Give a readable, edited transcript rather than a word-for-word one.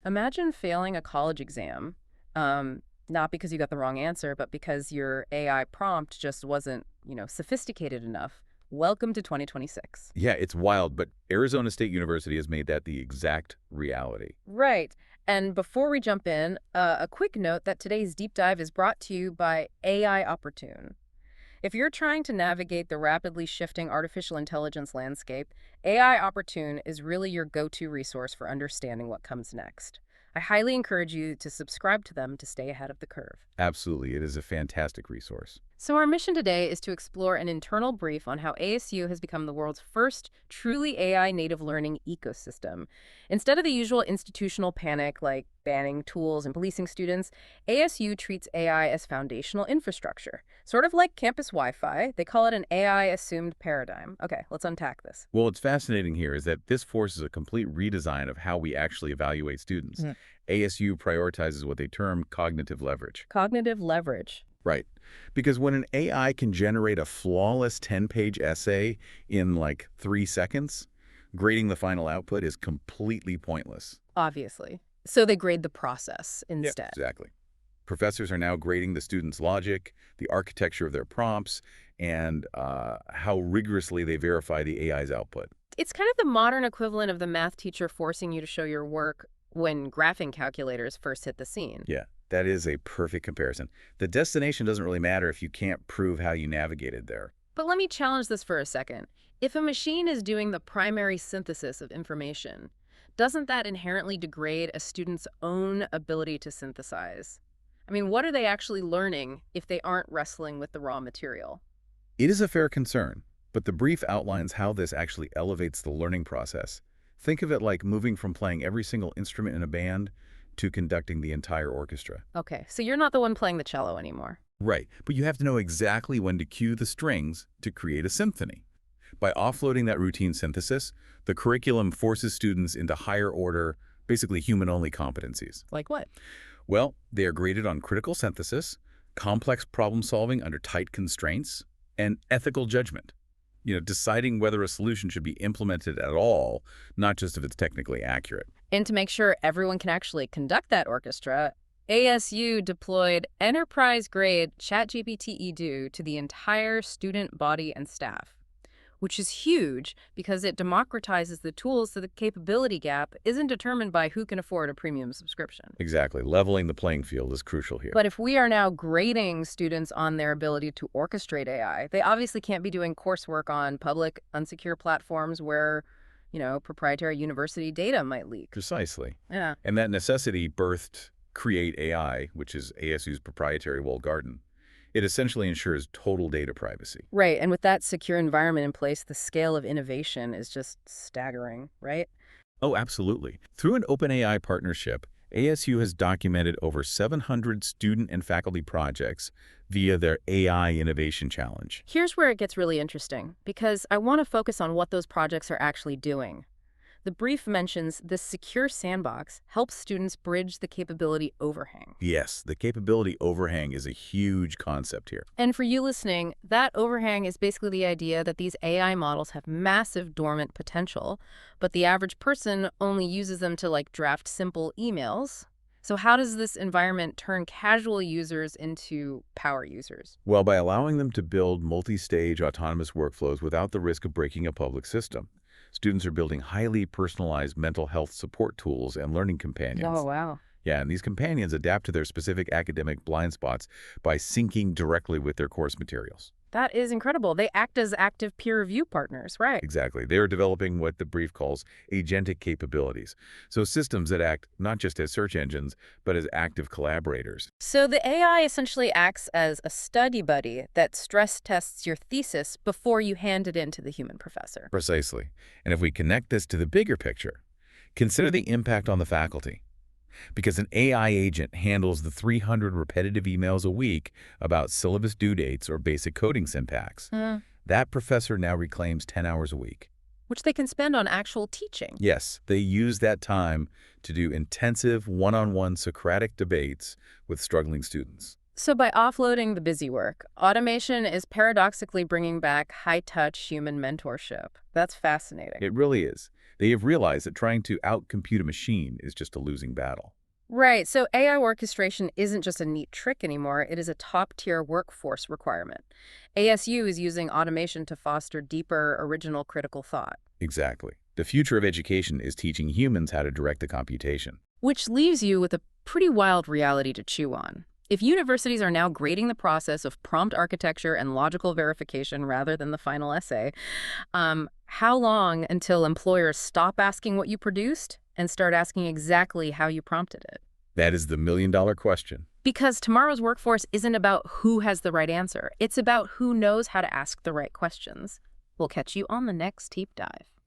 Imagine failing a college exam, not because you got the wrong answer, but because your AI prompt just wasn't, sophisticated enough. Welcome to 2026. Yeah, it's wild, but Arizona State University has made that the exact reality. Right. And before we jump in, a quick note that today's deep dive is brought to you by AI Opportune. If you're trying to navigate the rapidly shifting artificial intelligence landscape, AI Opportune is really your go-to resource for understanding what comes next. I highly encourage you to subscribe to them to stay ahead of the curve. Absolutely, it is a fantastic resource. So our mission today is to explore an internal brief on how ASU has become the world's first truly AI native learning ecosystem. Instead of the usual institutional panic like banning tools and policing students, ASU treats AI as foundational infrastructure. Sort of like campus Wi-Fi, they call it an AI assumed paradigm. Okay, let's unpack this. Well, what's fascinating here is that this forces a complete redesign of how we actually evaluate students. ASU prioritizes what they term cognitive leverage. Cognitive leverage. Right. Because when an AI can generate a flawless 10-page essay in like 3 seconds, grading the final output is completely pointless. Obviously. So they grade the process instead. Exactly. Professors are now grading the students' logic, the architecture of their prompts, and how rigorously they verify the AI's output. It's kind of the modern equivalent of the math teacher forcing you to show your work when graphing calculators first hit the scene. Yeah, that is a perfect comparison. The destination doesn't really matter if you can't prove how you navigated there. But let me challenge this for a second. If a machine is doing the primary synthesis of information, doesn't that inherently degrade a student's own ability to synthesize? I mean, what are they actually learning if they aren't wrestling with the raw material? It is a fair concern, but the brief outlines how this actually elevates the learning process. Think of it like moving from playing every single instrument in a band to conducting the entire orchestra. Okay, so you're not the one playing the cello anymore. Right, but you have to know exactly when to cue the strings to create a symphony. By offloading that routine synthesis, the curriculum forces students into higher order, basically human-only competencies. Like what? Well, they are graded on critical synthesis, complex problem solving under tight constraints, and ethical judgment. Deciding whether a solution should be implemented at all, not just if it's technically accurate. And to make sure everyone can actually conduct that orchestra, ASU deployed enterprise-grade ChatGPT Edu to the entire student body and staff, which is huge because it democratizes the tools so the capability gap isn't determined by who can afford a premium subscription. Exactly. Leveling the playing field is crucial here. But if we are now grading students on their ability to orchestrate AI, they obviously can't be doing coursework on public, unsecure platforms where, proprietary university data might leak. Precisely. Yeah. And that necessity birthed Create AI, which is ASU's proprietary walled garden. It essentially ensures total data privacy. Right, and with that secure environment in place, the scale of innovation is just staggering, right? Oh, absolutely. Through an OpenAI partnership, ASU has documented over 700 student and faculty projects via their AI Innovation Challenge. Here's where it gets really interesting, because I want to focus on what those projects are actually doing. The brief mentions this secure sandbox helps students bridge the capability overhang. Yes, the capability overhang is a huge concept here. And for you listening, that overhang is basically the idea that these AI models have massive dormant potential, but the average person only uses them to draft simple emails. So how does this environment turn casual users into power users? Well, by allowing them to build multi-stage autonomous workflows without the risk of breaking a public system. Students are building highly personalized mental health support tools and learning companions. Oh, wow. Yeah, and these companions adapt to their specific academic blind spots by syncing directly with their course materials. That is incredible. They act as active peer review partners, right? Exactly. They are developing what the brief calls agentic capabilities. So systems that act not just as search engines, but as active collaborators. So the AI essentially acts as a study buddy that stress tests your thesis before you hand it in to the human professor. Precisely. And if we connect this to the bigger picture, consider the impact on the faculty. Because an AI agent handles the 300 repetitive emails a week about syllabus due dates or basic coding syntax. That professor now reclaims 10 hours a week. Which they can spend on actual teaching. Yes, they use that time to do intensive one-on-one Socratic debates with struggling students. So by offloading the busy work, automation is paradoxically bringing back high-touch human mentorship. That's fascinating. It really is. They have realized that trying to outcompute a machine is just a losing battle. Right, so AI orchestration isn't just a neat trick anymore, it is a top-tier workforce requirement. ASU is using automation to foster deeper, original critical thought. Exactly. The future of education is teaching humans how to direct the computation. Which leaves you with a pretty wild reality to chew on. If universities are now grading the process of prompt architecture and logical verification rather than the final essay, how long until employers stop asking what you produced and start asking exactly how you prompted it? That is the million-dollar question. Because tomorrow's workforce isn't about who has the right answer. It's about who knows how to ask the right questions. We'll catch you on the next deep dive.